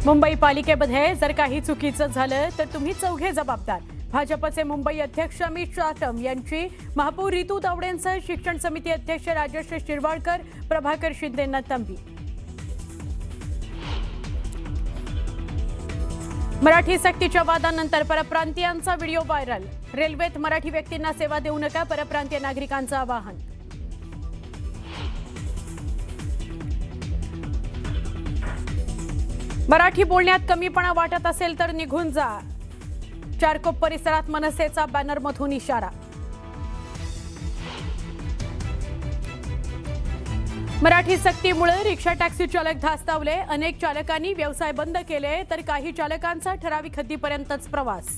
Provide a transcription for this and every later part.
मुंबई पालिकेमध्ये जर काही चुकीचं झालं तर तुम्ही चौघे जबाबदार। भाजपचे मुंबई अध्यक्ष अमित शाह यांची महापौर रितू तावडेंसह शिक्षण समिती अध्यक्ष राजेश शिरवाडकर, प्रभाकर शिंदेंना तंबी। मराठी सक्तीच्या वादानंतर परप्रांतीयांचा व्हिडिओ व्हायरल। रेल्वेत मराठी व्यक्तींना सेवा देऊ नका, परप्रांतीय नागरिकांचं आवाहन। मराठी बोलण्यात कमीपणा वाटत असेल तर निघून जा। चारकोप परिसरात मनसेचा बॅनरमधून इशारा। मराठी सक्तीमुळे रिक्षा टॅक्सी चालक धास्तावले। अनेक चालकांनी व्यवसाय बंद केले तर काही चालकांचा ठराविक हद्दीपर्यंतच प्रवास।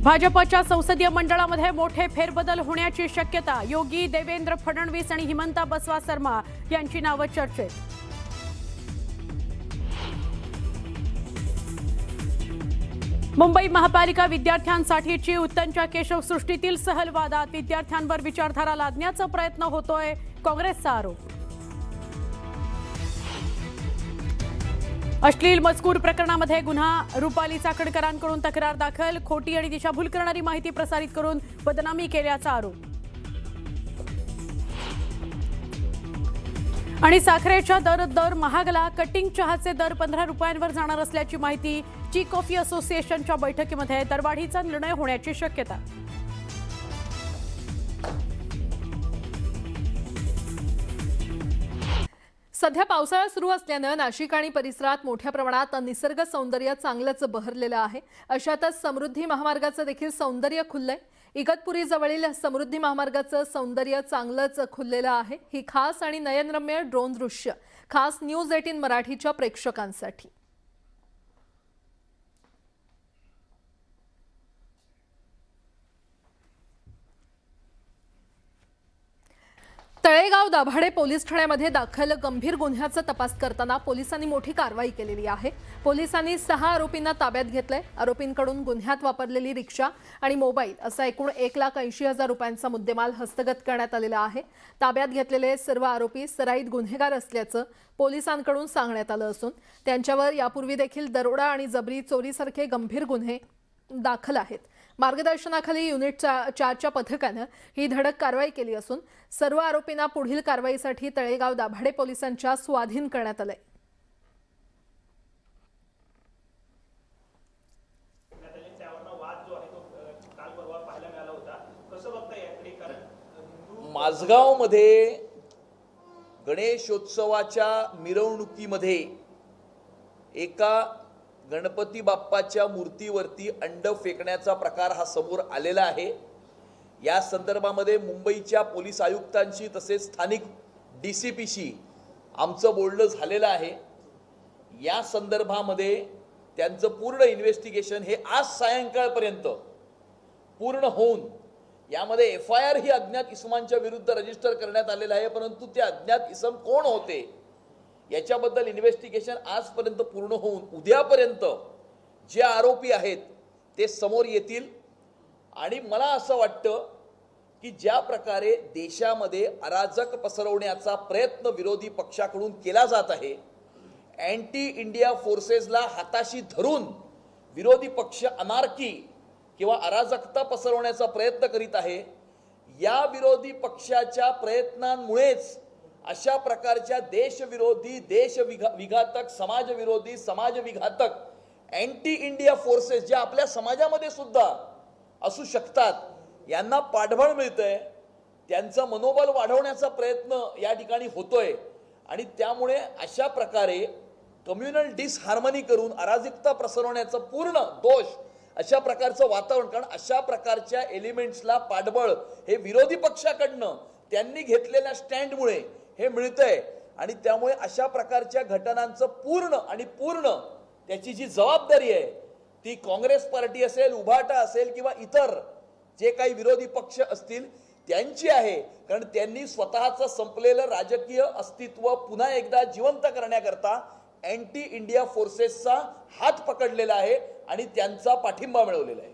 भाजपच्या संसदीय मंडळामध्ये मोठे फेरबदल होण्याची शक्यता। योगी, देवेंद्र फडणवीस आणि हिमंता बसवा शर्मा यांची नावं चर्चेत। मुंबई महापालिका विद्यार्थ्यांसाठीची उत्तनच्या केशवसृष्टीतील सहल वादात। विद्यार्थ्यांवर विचारधारा लादण्याचा प्रयत्न होतोय, काँग्रेसचा आरोप। अश्लील मजकूर प्रकरणामध्ये गुन्हा। रुपाली चाकणकरांकडून तक्रार दाखल। खोटी आणि दिशाभूल करणारी माहिती प्रसारित करून बदनामी केल्याचा आरोप। आणि साखरेचा दर महागला। कटिंग चहाचे दर 15 रुपयांवर जाणार असल्याची माहिती। टी कॉफी असोसिएशनच्या बैठकीमध्ये दरवाढीचा निर्णय होण्याची शक्यता। सध्या पावसाळा सुरू असल्याने नाशिक आणि परिसरात मोठ्या प्रमाणात निसर्ग सौंदर्य चांगलंच बहरलेलं आहे। अशातच समृद्धी महामार्गाचं देखील सौंदर्य खुललंय। इगतपुरी जवळील समृद्धी महामार्गाचं सौंदर्य चांगलंच खुललेलं आहे। ही खास आणि नयनरम्य ड्रोन दृश्य खास न्यूज 18 मराठीच्या प्रेक्षकांसाठी। तळेगाव दाभाडे पोलीस ठाण्यामध्ये दाखल गंभीर गुन्ह्याचा तपास करताना पोलिसांनी मोठी कारवाई केलेली आहे। पोलिसांनी 6 आरोपींना ताब्यात घेतलंय। आरोपींकडून गुन्ह्यात वापरलेली रिक्षा आणि मोबाईल असा एकूण 1,80,000 रुपयांचा मुद्देमाल हस्तगत करण्यात आलेला आहे। ताब्यात घेतलेले सर्व आरोपी सराईत गुन्हेगार असल्याचं पोलिसांकडून सांगण्यात आलं असून त्यांच्यावर यापूर्वी देखील दरोडा आणि जबरी चोरीसारखे गंभीर गुन्हे दाखल आहेत। मार्गदर्शनाखाली युनिट 4च्या पथकाने ही धडक कारवाई केली असून सर्व आरोपींना पुढील कारवाईसाठी तळेगाव दाभाडे पोलिसांच्या स्वाधीन करण्यात आले। माझगावमध्ये गणेशोत्सवाच्या मिरवणुकीमध्ये एका गणपती बाप्पाच्या मूर्तीवरती अंड फेकण्याचा प्रकार हा समोर आलेला आहे। या संदर्भामध्ये मुंबईच्या पोलीस आयुक्तांशी तसेच स्थानिक DCPशी आमचं बोलणं झालेलं आहे। या संदर्भामध्ये त्यांचं पूर्ण इन्व्हेस्टिगेशन हे आज सायंकाळपर्यंत पूर्ण होऊन यामध्ये FIR ही अज्ञात इसमांच्या विरुद्ध रजिस्टर करण्यात आलेलं आहे, परंतु ते अज्ञात इसम कोण होते याच्याबद्दल इन्व्हेस्टिगेशन आजपर्यंत पूर्ण होऊन उद्यापर्यंत जे आरोपी आहेत ते समोर येतील। आणि मला असं वाटतं की ज्या प्रकारे देशामध्ये अराजक पसरवण्याचा प्रयत्न विरोधी पक्षाकडून केला जात आहे, अँटी इंडिया फोर्सेसला हाताशी धरून विरोधी पक्ष अनार्की किंवा अराजकता पसरवण्याचा प्रयत्न करीत आहे। या विरोधी पक्षाच्या प्रयत्नांमुळेच अशा प्रकारच्या देशविरोधी, देशविघातक, समाजविरोधी, समाजविघातक अँटी इंडिया फोर्सेस ज्या आपल्या समाजामध्ये सुद्धा असू शकतात यांना पाठबळ मिळतंय। त्यांचं मनोबल वाढवण्याचा प्रयत्न या ठिकाणी होतोय आणि त्यामुळे अशा प्रकारे कम्युनल डिसहार्मनी करून अराजकता पसरवण्याचा पूर्ण दोष अशा प्रकारचं वातावरण, कारण अशा प्रकारच्या एलिमेंट्सला पाठबळ हे विरोधी पक्षाकडनं त्यांनी घेतलेल्या स्टँडमुळे हे मिळतंय आणि त्यामुळे अशा प्रकारच्या घटनांचं पूर्ण त्याची जी जबाबदारी आहे ती काँग्रेस पार्टी असेल, उभाटा असेल किंवा इतर जे काही विरोधी पक्ष असतील त्यांची आहे। कारण त्यांनी स्वतःचं संपलेलं राजकीय अस्तित्व पुन्हा एकदा जिवंत करण्याकरता अँटी इंडिया फोर्सेसचा हात पकडलेला आहे आणि त्यांचा पाठिंबा मिळवलेला आहे।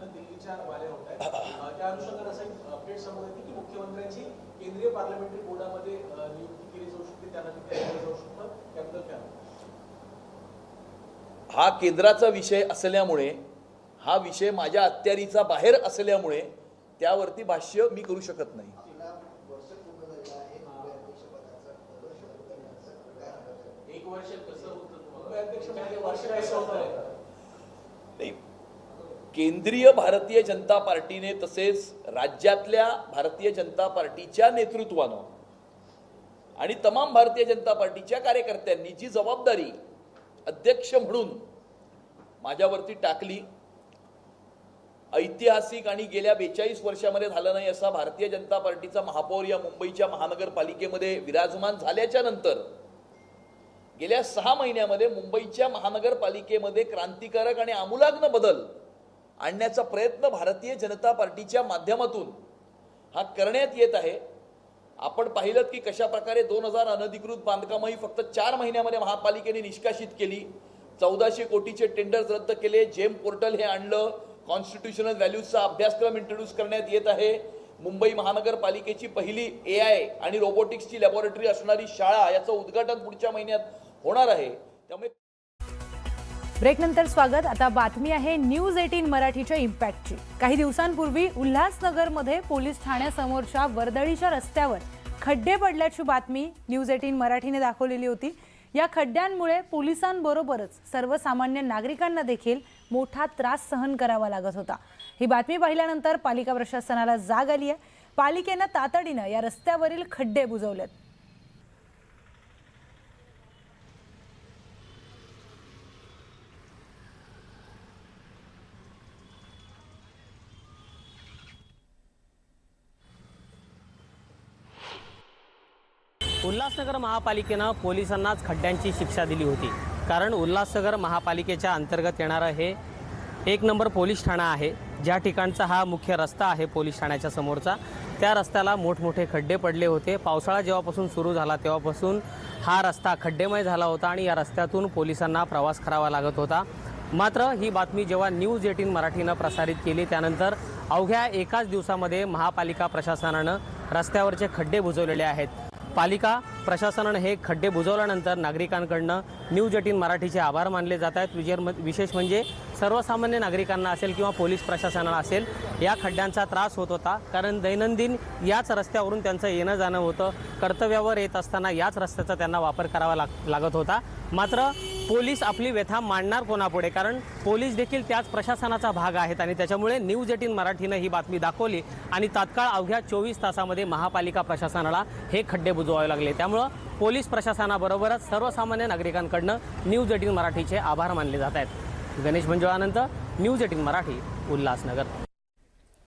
दिल्लीच्या वाले होत आहे त्या अनुषंगाने असं एक अपडेट समोर येते की मुख्यमंत्र्यांची केंद्रीय पार्लमेंटरी बोर्डामध्ये नियुक्ती केली जाऊ शकते, त्यांना तिथे केलं जाऊ शकतं, त्याबद्दल काय? हा केंद्राचा विषय असल्यामुळे, हा विषय माझ्या अखत्यारीचा बाहेर असल्यामुळे त्यावरती भाष्य मी करू शकत नाही. एक वर्ष कसं होतं तुम्हाला अध्यक्ष म्हणजे वर्ष कसं होतं? नाही, केंद्रीय भारतीय जनता पार्टीने तसेच राज्यातल्या भारतीय जनता पार्टीच्या नेतृत्वानं आणि तमाम भारतीय जनता पार्टीच्या कार्यकर्त्यांनी जी जबाबदारी अध्यक्ष म्हणून माझ्यावरती टाकली, ऐतिहासिक आणि गेल्या 42 वर्षामध्ये झालं नाही असा भारतीय जनता पार्टीचा महापौर या मुंबईच्या महानगरपालिकेमध्ये विराजमान झाल्याच्या नंतर गेल्या 6 महिन्यामध्ये मुंबईच्या महानगरपालिकेमध्ये क्रांतिकारक आणि आमूलाग्न बदल आणण्याचा प्रयत्न भारतीय जनता पार्टीच्या माध्यमातून हा करण्यात येत आहे. आपण पाहिलं की कशा प्रकारे 2000 अनधिकृत बांधकामही फक्त 4 महिन्यामध्ये महापालिकेने निष्कासित केली, 1400 कोटीचे टेंडर्स रद्द केले, जेम पोर्टल हे आणलं, कॉन्स्टिट्यूशनल व्हॅल्यूजचा अभ्यासक्रम इंट्रोड्यूस करण्यात येत आहे, मुंबई महानगरपालिकेची पहिली AI आणि रोबोटिक्सची लॅबोरेटरी असणारी शाळा याचं उद्घाटन पुढच्या महिन्यात होणार आहे. त्यामुळे ब्रेकनंतर स्वागत. आता बातमी आहे न्यूज 18 मराठीच्या इम्पॅक्टची. काही दिवसांपूर्वी उल्हासनगरमध्ये पोलीस ठाण्यासमोरच्या वर्दळीच्या रस्त्यावर खड्डे पडल्याची बातमी न्यूज 18 मराठीने दाखवलेली होती. या खड्ड्यांमुळे पोलिसांबरोबरच सर्वसामान्य नागरिकांना देखील मोठा त्रास सहन करावा लागत होता. ही बातमी पाहिल्यानंतर पालिका प्रशासनाला जाग आली आहे. पालिकेनं तातडीनं या रस्त्यावरील खड्डे बुजवलेत. उल्हासनगर महापालिकेनं पोलिसांनाच खड्ड्यांची शिक्षा दिली होती. कारण उल्हासनगर महापालिकेच्या अंतर्गत येणारं हे 1 नंबर पोलीस ठाणा आहे. ज्या ठिकाणचा हा मुख्य रस्ता आहे पोलीस ठाण्याच्या समोरचा, त्या रस्त्याला मोठमोठे खड्डे पडले होते. पावसाळा जेव्हापासून सुरू झाला तेव्हापासून हा रस्ता खड्डेमय झाला होता आणि या रस्त्यातून पोलिसांना प्रवास करावा लागत होता. मात्र ही बातमी जेव्हा न्यूज 18 मराठीनं प्रसारित केली त्यानंतर अवघ्या एकाच दिवसामध्ये महापालिका प्रशासनानं रस्त्यावरचे खड्डे बुजवलेले आहेत. पालिका प्रशासनानं हे खड्डे बुजवल्यानंतर नागरिकांकडनं न्यूज 18 मराठीचे आभार मानले जात आहेत. विशेष म्हणजे सर्वसामान्य नागरिकांना असेल किंवा पोलीस प्रशासनाला असेल, या खड्ड्यांचा त्रास होत होता. कारण दैनंदिन याच रस्त्यावरून त्यांचं येणं जाणं होतं. कर्तव्यावर येत असताना याच रस्त्याचा त्यांना वापर करावा लागत होता. मात्र पोलीस आपली व्यथा मांडणार कोणापुढे? कारण पोलीस देखील त्याच प्रशासनाचा भाग आहेत आणि त्याच्यामुळे न्यूज 18 मराठीनं ही बातमी दाखवली आणि तात्काळ अवघ्या 24 तासामध्ये महापालिका प्रशासनाला हे खड्डे बुजवावे लागले. त्यामुळं पोलीस प्रशासनाबरोबरच सर्वसामान्य नागरिकांकडनं न्यूज 18 मराठीचे आभार मानले जात आहेत. गणेश मंजुळानंतर न्यूज 18 मराठी, उल्हासनगर.